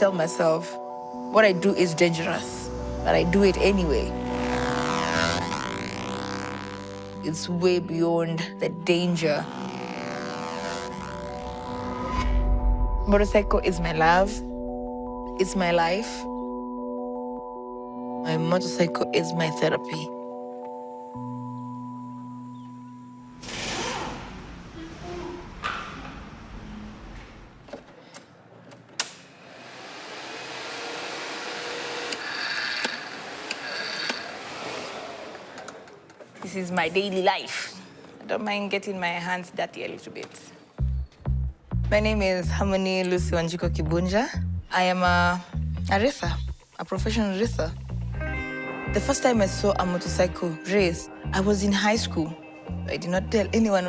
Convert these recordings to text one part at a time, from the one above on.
tell myself, what I do is dangerous, but I do it anyway. It's way beyond the danger. Motorcycle is my love. It's my life. My motorcycle is my therapy. This is my daily life. I don't mind getting my hands dirty a little bit. My name is Harmony Lucy Wanjiko Kibunja. I am a racer, a professional racer. The first time I saw a motorcycle race, I was in high school. I did not tell anyone.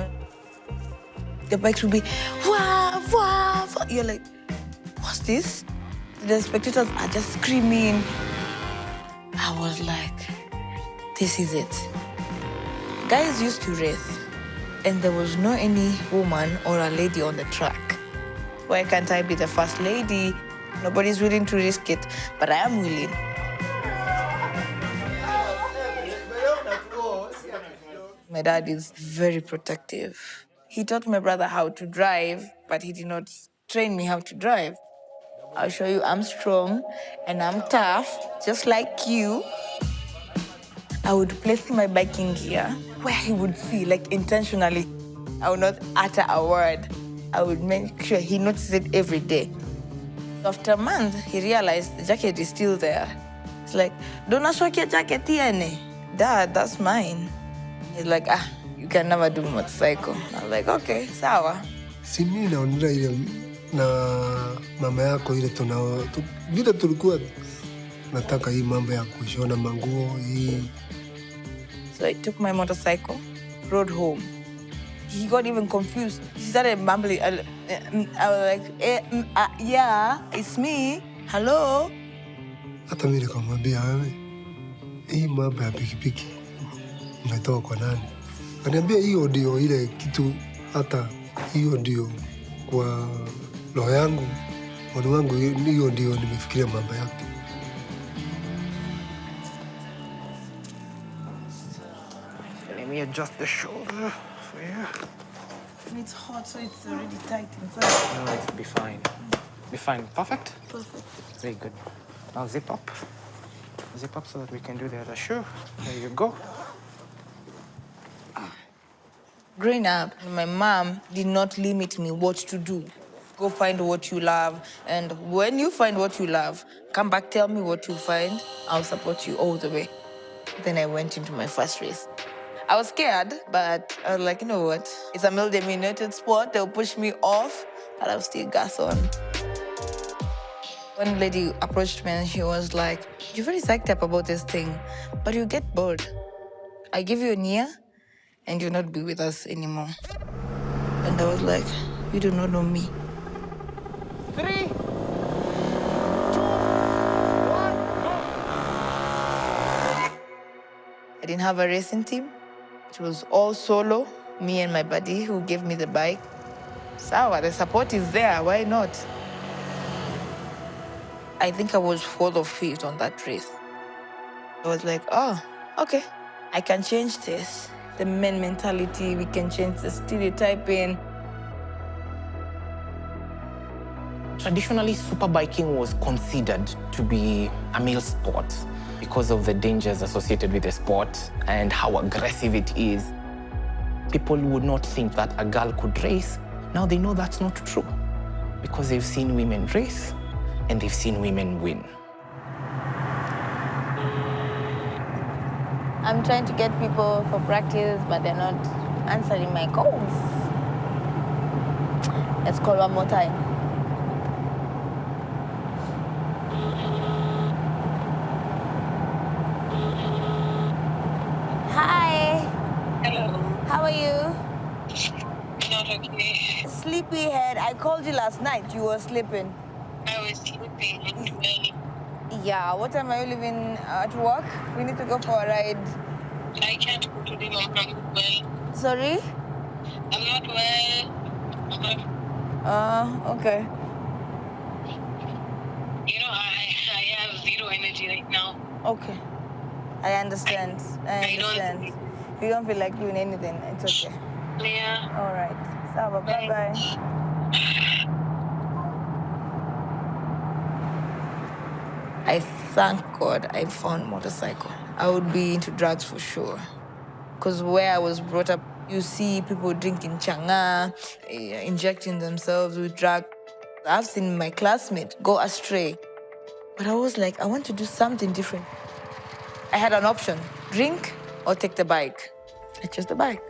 The bikes would be, wah, wah, wah. You're like, what's this? The spectators are just screaming. I was like, this is it. Guys used to race, and there was no any woman or a lady on the track. Why can't I be the first lady? Nobody's willing to risk it, but I am willing. My dad is very protective. He taught my brother how to drive, but he did not train me how to drive. I'll show you I'm strong and I'm tough, just like you. I would place my bike in gear where he would see, like intentionally. I would not utter a word. I would make sure he notices it every day. After a month, he realized the jacket is still there. It's like, don't shock your jacket, Tiene. Dad, that's mine. He's like, you can never do motorcycle. I was like, okay, sawa. Si mimi naonelea ile na mama yako ile vile tulikuwa nataka hii mambo ya kushona manguo hii. So I took my motorcycle, rode home. He got even confused. He started mumbling. I was like, yeah, it's me. Hello? Hata mimi nikamwambia wewe, hii mambo ya pikipiki umetoka kwa nani? Ananiambia hiyo ndio ile kitu, hata hiyo ndio kwa roho yangu, moyo wangu, hiyo ndio nimefikiria mambo yake. Let me adjust the shoulder for you. It's hot, so it's already tight inside. No, it'll be fine. Be fine. Perfect? Perfect. Very good. Now zip up. Zip up so that we can do the other shoe. There you go. Growing up, my mom did not limit me what to do. Go find what you love, and when you find what you love, come back, tell me what you find. I'll support you all the way. Then I went into my first race. I was scared, but I was like, you know what? It's a male-dominated sport. They'll push me off, but I'll still gas on. One lady approached me and she was like, you're very psyched up about this thing, but you get bored. I give you a year, and you'll not be with us anymore. And I was like, you do not know me. 3, 2, 1, go! I didn't have a racing team. It was all solo, me and my buddy who gave me the bike. Sawa, the support is there, why not? I think I was 4th or 5th on that race. I was like, oh, okay, I can change this. The men mentality, we can change the stereotyping. Traditionally, superbiking was considered to be a male sport because of the dangers associated with the sport and how aggressive it is. People would not think that a girl could race. Now they know that's not true because they've seen women race and they've seen women win. I'm trying to get people for practice, but they're not answering my calls. Let's call one more time. Hi. Hello. How are you? Not okay. Sleepyhead. I called you last night. You were sleeping. I was sleeping and well. Yeah. What time are you leaving to work? We need to go for a ride. I can't go to the mom. I'm not well. Sorry? I'm not well. I'm not. Okay. I have zero energy right now. Okay. I understand. I understand. If you don't feel like doing anything, it's okay. Yeah. All right. Saba, bye-bye. I thank God I found motorcycle. I would be into drugs for sure. Because where I was brought up, you see people drinking changa, injecting themselves with drug. I've seen my classmate go astray. But I was like, I want to do something different. I had an option, drink or take the bike. I chose the bike.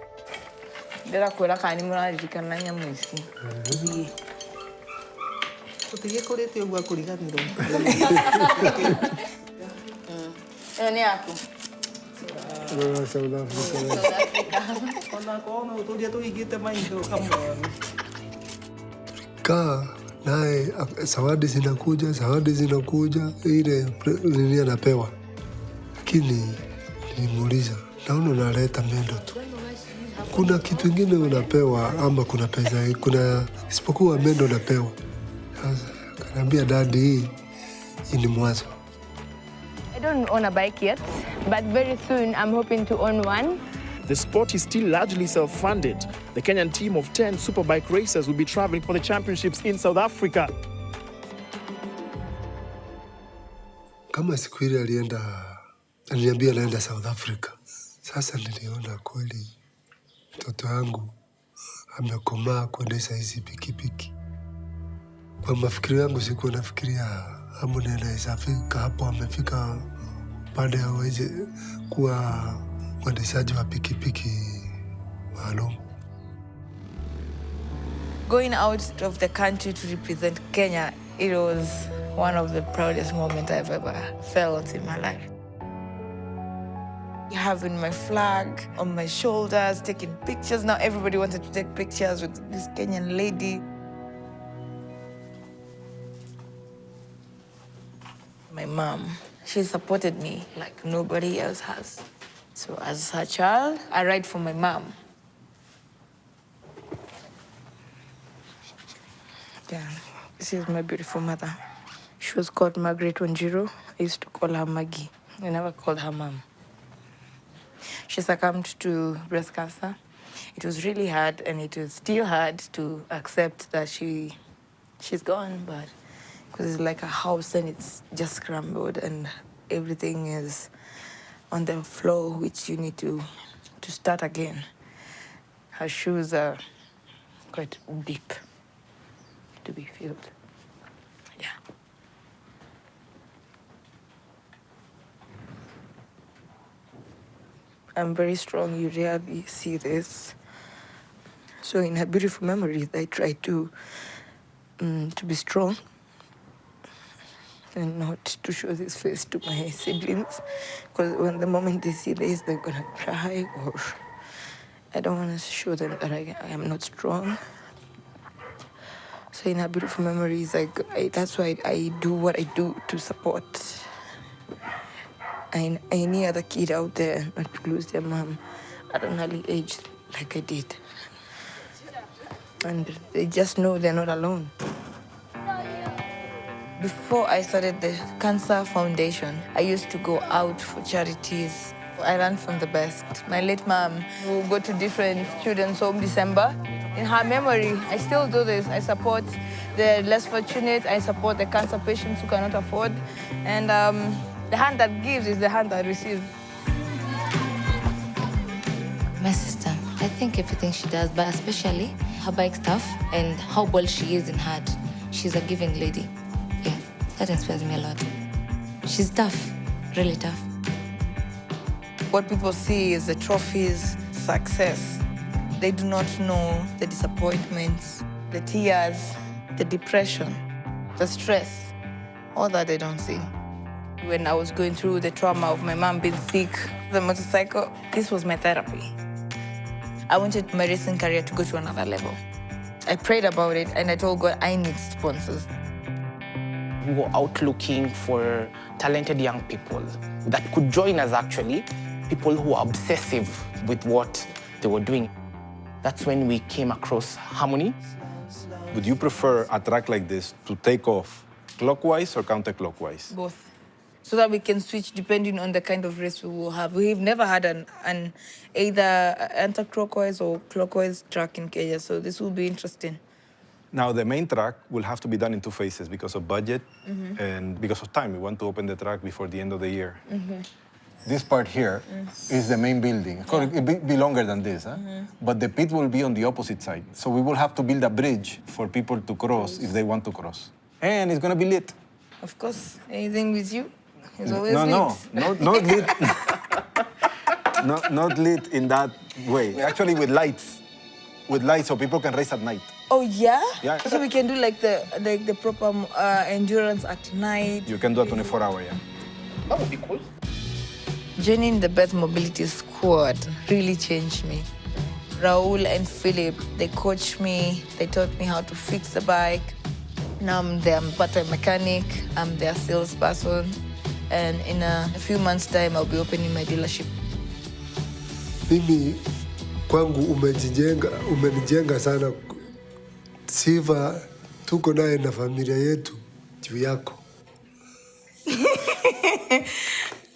South Africa. Kaa naye zawadi zinakuja, ile nini anapewa, lakini nilimuuliza, naona unaleta mendo tu, kuna kitu ingine unapewa ama kuna pesa, kuna isipokuwa mendo unapewa? Sasa kaniambia, dadi, hii ni mwanzo. I don't own a bike yet, but very soon I'm hoping to own one. The sport is still largely self-funded. The Kenyan team of 10 superbike racers will be traveling for the championships in South Africa. Kama siku ile aliniambia anaenda South Africa. Sasa niliona kweli mtoto wangu amekomaa kuendesha hizi pikipiki. Kwa mafikiri yangu sikuwa nafikiria Harmony anaweza fika hapo, amefika pande aweze kuwa mwendeshaji wa pikipiki maalum. Going out of the country to represent Kenya, it was one of the proudest moments I've ever felt in my life. Having my flag on my shoulders, taking pictures. Now everybody wanted to take pictures with this Kenyan lady. My mom, she supported me like nobody else has. So as her child, I ride for my mom. Yeah, this is my beautiful mother. She was called Margaret Wanjiru. I used to call her Maggie. I never called her mom. She succumbed to breast cancer. It was really hard, and it was still hard to accept that she's gone, but because it's like a house and it's just scrambled and everything is on the floor, which you need to start again. Her shoes are quite deep to be filled. Yeah. I'm very strong. You rarely see this. So in her beautiful memories, I try to be strong and not to show this face to my siblings, because when the moment they see this, they're gonna cry, or I don't want to show them that I am not strong. So in her beautiful memories, that's why I do what I do to support any other kid out there not to lose their mom at an early age like I did. And they just know they're not alone. Before I started the Cancer Foundation, I used to go out for charities. I learned from the best. My late mom will go to different children's home December. In her memory, I still do this. I support the less fortunate. I support the cancer patients who cannot afford. And the hand that gives is the hand that receives. My sister, I think everything she does, but especially her bike stuff and how bold she is in heart. She's a giving lady. Yeah, that inspires me a lot. She's tough, really tough. What people see is the trophies, success. They do not know the disappointments, the tears, the depression, the stress, all that they don't see. When I was going through the trauma of my mom being sick, the motorcycle, this was my therapy. I wanted my racing career to go to another level. I prayed about it and I told God I need sponsors. We were out looking for talented young people that could join us, actually, people who are obsessive with what they were doing. That's when we came across Harmony. Would you prefer a track like this to take off clockwise or counterclockwise? Both. So that we can switch depending on the kind of race we will have. We've never had an either anti-clockwise or clockwise track in Kenya, so this will be interesting. Now, the main track will have to be done in 2 phases because of budget and because of time. We want to open the track before the end of the year. This part here is the main building. It will be longer than this, huh? But the pit will be on the opposite side. So we will have to build a bridge for people to cross if they want to cross. And it's going to be lit. Of course, anything with you is always No, lit. not lit. Not lit in that way. Actually, with lights. With lights so people can race at night. Oh yeah? Yeah. So we can do like the proper endurance at night. You can do a 24-hour, yeah. That would be cool. Joining the Beth Mobility Squad really changed me. Raul and Philip, they coached me, they taught me how to fix the bike. Now I'm their part-time mechanic, I'm their salesperson, and in a few months' time, I'll be opening my dealership. Mimi kwangu umenijenga sana. Sifa tuko naye na familia yetu juu yako.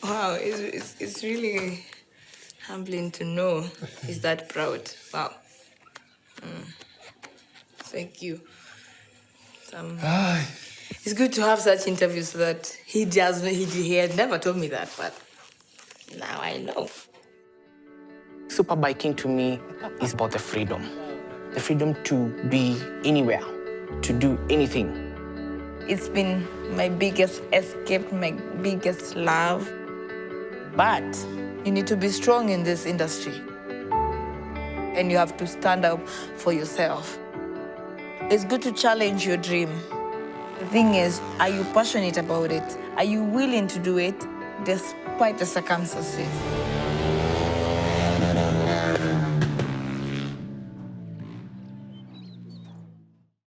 Wow, it's really humbling to know he's that proud. Wow. Thank you. It's good to have such interviews so that he had never told me that, but now I know. Superbiking to me is about the freedom to be anywhere, to do anything. It's been my biggest escape, my biggest love. But you need to be strong in this industry. And you have to stand up for yourself. It's good to challenge your dream. The thing is, are you passionate about it? Are you willing to do it despite the circumstances?